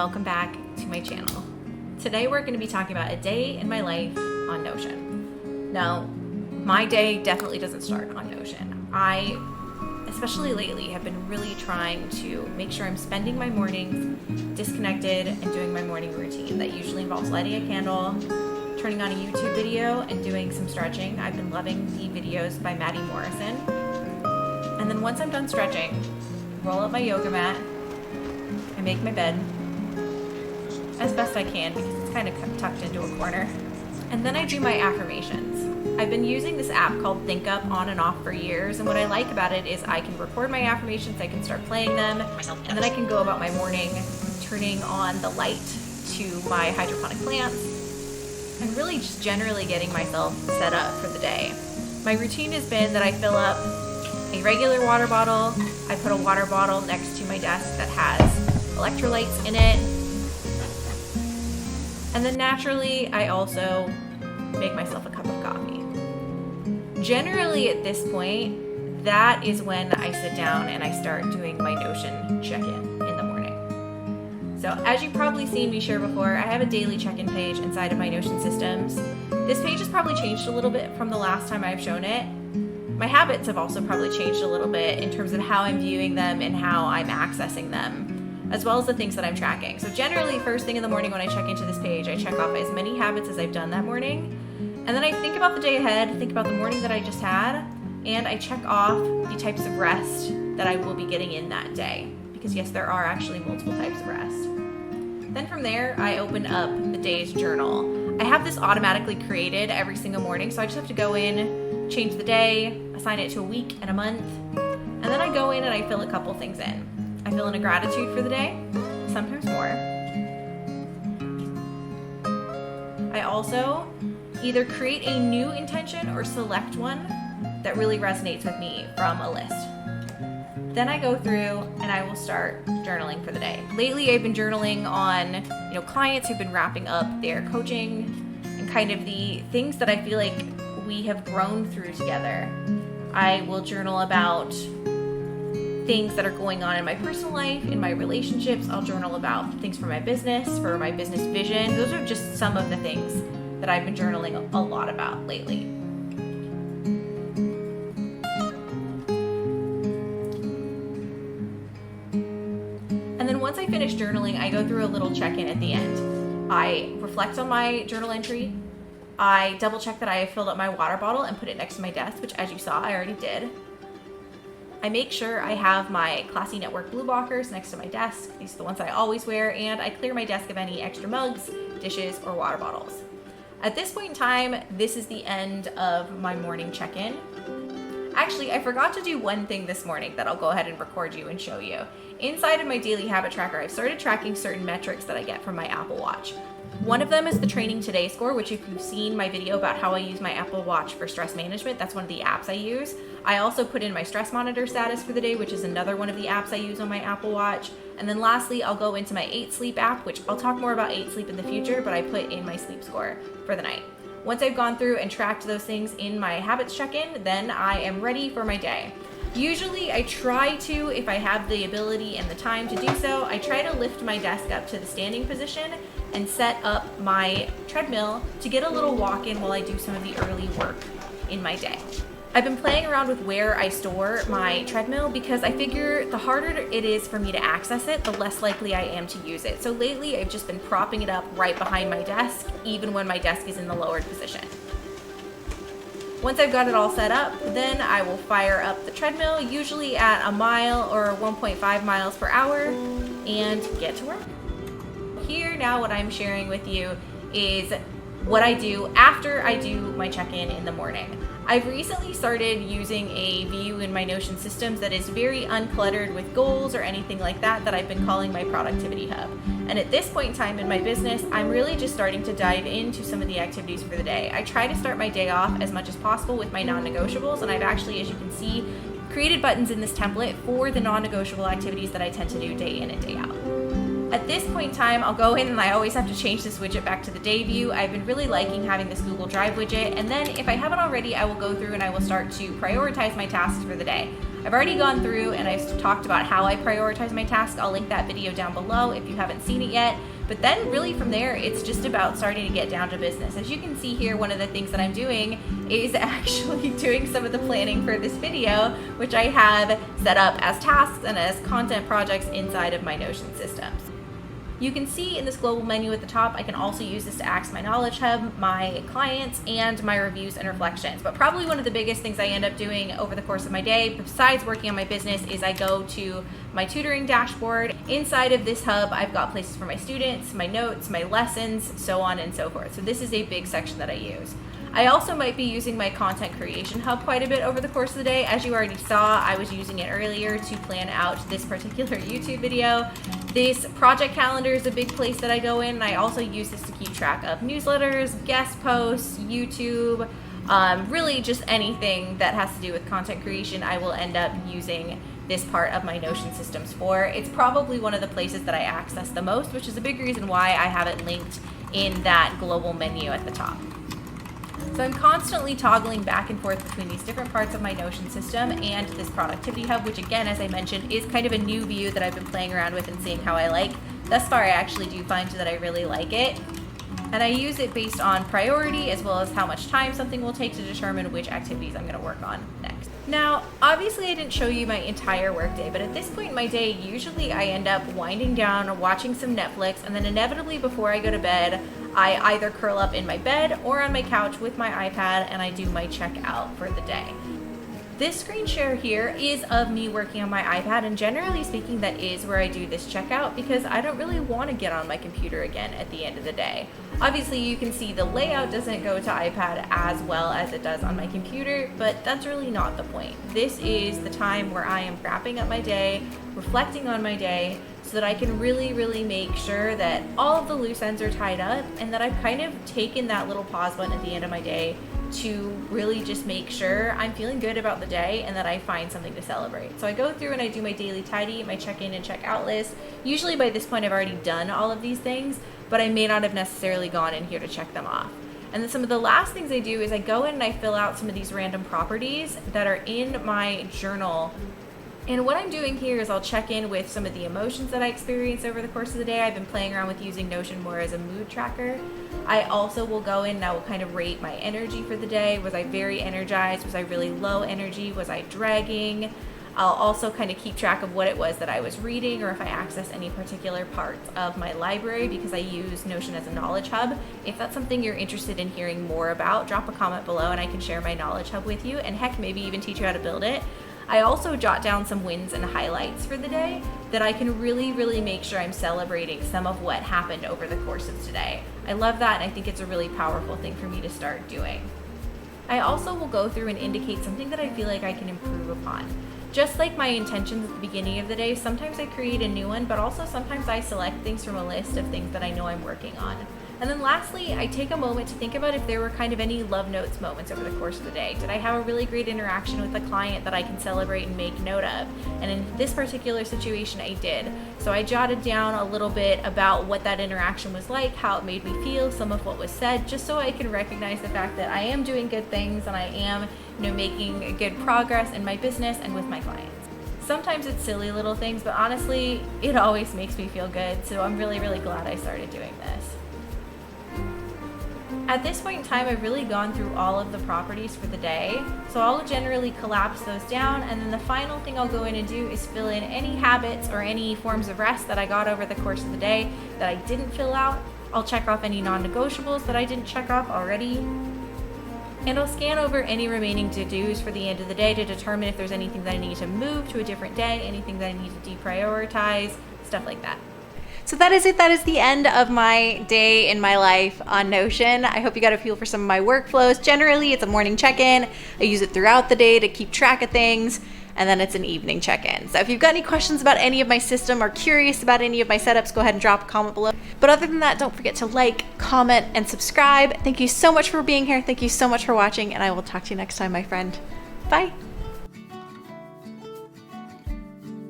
welcome back to my channel. Today we're going to be talking about a day in my life on Notion. Now, my day definitely doesn't start on Notion. I, especially lately, have been really trying to make sure I'm spending my mornings disconnected and doing my morning routine. That usually involves lighting a candle, turning on a YouTube video, and doing some stretching. I've been loving the videos by Maddie Morrison. And then once I'm done stretching, roll up my yoga mat, I make my bed as best I can because it's kind of tucked into a corner. And then I do my affirmations. I've been using this app called ThinkUp on and off for years, and what I like about it is I can record my affirmations, I can start playing them, and then I can go about my morning turning on the light to my hydroponic plants and really just generally getting myself set up for the day. My routine has been that I fill up a regular water bottle. I put a water bottle next to my desk that has electrolytes in it. And then naturally, I also make myself a cup of coffee. Generally at this point, that is when I sit down and I start doing my Notion check-in in the morning. So as you've probably seen me share before, I have a daily check-in page inside of my Notion systems. This page has probably changed a little bit from the last time I've shown it. My habits have also probably changed a little bit in terms of how I'm viewing them and how I'm accessing them, as well as the things that I'm tracking. So generally, first thing in the morning when I check into this page, I check off as many habits as I've done that morning. And then I think about the day ahead, think about the morning that I just had, and I check off the types of rest that I will be getting in that day. Because yes, there are actually multiple types of rest. Then from there, I open up the day's journal. I have this automatically created every single morning, so I just have to go in, change the day, assign it to a week and a month, and then I go in and I fill a couple things in. I fill in a gratitude for the day, sometimes more. I also either create a new intention or select one that really resonates with me from a list. Then I go through and I will start journaling for the day. Lately I've been journaling on, clients who've been wrapping up their coaching and kind of the things that I feel like we have grown through together. I will journal about things that are going on in my personal life, in my relationships. I'll journal about things for my business vision. Those are just some of the things that I've been journaling a lot about lately. And then once I finish journaling, I go through a little check-in at the end. I reflect on my journal entry. I double check that I have filled up my water bottle and put it next to my desk, which as you saw, I already did. I make sure I have my Classy Network blue blockers next to my desk. These are the ones I always wear, and I clear my desk of any extra mugs, dishes, or water bottles. At this point in time, this is the end of my morning check-in. Actually, I forgot to do one thing this morning that I'll go ahead and record you and show you. Inside of my daily habit tracker, I've started tracking certain metrics that I get from my Apple Watch. One of them is the Training Today score, which if you've seen my video about how I use my Apple Watch for stress management, that's one of the apps I use. I also put in my stress monitor status for the day, which is another one of the apps I use on my Apple Watch. And then lastly, I'll go into my 8 Sleep app, which I'll talk more about 8 Sleep in the future, but I put in my sleep score for the night. Once I've gone through and tracked those things in my habits check-in, then I am ready for my day. Usually I try to, if I have the ability and the time to do so, I try to lift my desk up to the standing position and set up my treadmill to get a little walk in while I do some of the early work in my day. I've been playing around with where I store my treadmill because I figure the harder it is for me to access it, the less likely I am to use it. So lately I've just been propping it up right behind my desk, even when my desk is in the lowered position. Once I've got it all set up, then I will fire up the treadmill, usually at a mile or 1.5 miles per hour, and get to work. Here now what I'm sharing with you is what I do after I do my check-in in the morning. I've recently started using a view in my Notion systems that is very uncluttered with goals or anything like that I've been calling my productivity hub. And at this point in time in my business, I'm really just starting to dive into some of the activities for the day. I try to start my day off as much as possible with my non-negotiables, and I've actually, as you can see, created buttons in this template for the non-negotiable activities that I tend to do day in and day out. At this point in time, I'll go in and I always have to change this widget back to the day view. I've been really liking having this Google Drive widget, and then if I haven't already, I will go through and I will start to prioritize my tasks for the day. I've already gone through and I've talked about how I prioritize my tasks. I'll link that video down below if you haven't seen it yet. But then really from there, it's just about starting to get down to business. As you can see here, one of the things that I'm doing is actually doing some of the planning for this video, which I have set up as tasks and as content projects inside of my Notion systems. You can see in this global menu at the top, I can also use this to access my Knowledge Hub, my clients, and my reviews and reflections. But probably one of the biggest things I end up doing over the course of my day, besides working on my business, is I go to my tutoring dashboard. Inside of this hub, I've got places for my students, my notes, my lessons, so on and so forth. So this is a big section that I use. I also might be using my content creation hub quite a bit over the course of the day. As you already saw, I was using it earlier to plan out this particular YouTube video. This project calendar is a big place that I go in, and I also use this to keep track of newsletters, guest posts, YouTube, really just anything that has to do with content creation. I will end up using this part of my Notion systems for. It's probably one of the places that I access the most, which is a big reason why I have it linked in that global menu at the top. So I'm constantly toggling back and forth between these different parts of my Notion system and this productivity hub, which again, as I mentioned, is kind of a new view that I've been playing around with and seeing how I like. Thus far, I actually do find that I really like it. And I use it based on priority as well as how much time something will take to determine which activities I'm going to work on next. Now, obviously I didn't show you my entire workday, but at this point in my day, usually I end up winding down, watching some Netflix, and then inevitably before I go to bed, I either curl up in my bed or on my couch with my iPad and I do my checkout for the day. This screen share here is of me working on my iPad, and generally speaking, that is where I do this checkout because I don't really want to get on my computer again at the end of the day. Obviously, you can see the layout doesn't go to iPad as well as it does on my computer, but that's really not the point. This is the time where I am wrapping up my day, reflecting on my day, so that I can really make sure that all of the loose ends are tied up and that I've kind of taken that little pause button at the end of my day to really just make sure I'm feeling good about the day and that I find something to celebrate. So I go through and I do my daily tidy, my check-in and check-out list. Usually by this point I've already done all of these things, but I may not have necessarily gone in here to check them off. And then some of the last things I do is I go in and I fill out some of these random properties that are in my journal. And what I'm doing here is I'll check in with some of the emotions that I experience over the course of the day. I've been playing around with using Notion more as a mood tracker. I also will go in and I will kind of rate my energy for the day. Was I very energized? Was I really low energy? Was I dragging? I'll also kind of keep track of what it was that I was reading or if I access any particular parts of my library because I use Notion as a knowledge hub. If that's something you're interested in hearing more about, drop a comment below and I can share my knowledge hub with you and heck, maybe even teach you how to build it. I also jot down some wins and highlights for the day that I can really make sure I'm celebrating some of what happened over the course of today. I love that and I think it's a really powerful thing for me to start doing. I also will go through and indicate something that I feel like I can improve upon. Just like my intentions at the beginning of the day, sometimes I create a new one, but also sometimes I select things from a list of things that I know I'm working on. And then lastly, I take a moment to think about if there were kind of any love notes moments over the course of the day. Did I have a really great interaction with a client that I can celebrate and make note of? And in this particular situation, I did. So I jotted down a little bit about what that interaction was like, how it made me feel, some of what was said, just so I can recognize the fact that I am doing good things and I am, making good progress in my business and with my clients. Sometimes it's silly little things, but honestly, it always makes me feel good. So I'm really glad I started doing this. At this point in time, I've really gone through all of the properties for the day, so I'll generally collapse those down, and then the final thing I'll go in and do is fill in any habits or any forms of rest that I got over the course of the day that I didn't fill out. I'll check off any non-negotiables that I didn't check off already, and I'll scan over any remaining to-dos for the end of the day to determine if there's anything that I need to move to a different day, anything that I need to deprioritize, stuff like that. So that is it. That is the end of my day in my life on Notion. I hope you got a feel for some of my workflows. Generally, it's a morning check-in. I use it throughout the day to keep track of things, and then it's an evening check-in. So if you've got any questions about any of my system or curious about any of my setups, go ahead and drop a comment below. But other than that, don't forget to like, comment, and subscribe. Thank you so much for being here. Thank you so much for watching, and I will talk to you next time, my friend. Bye.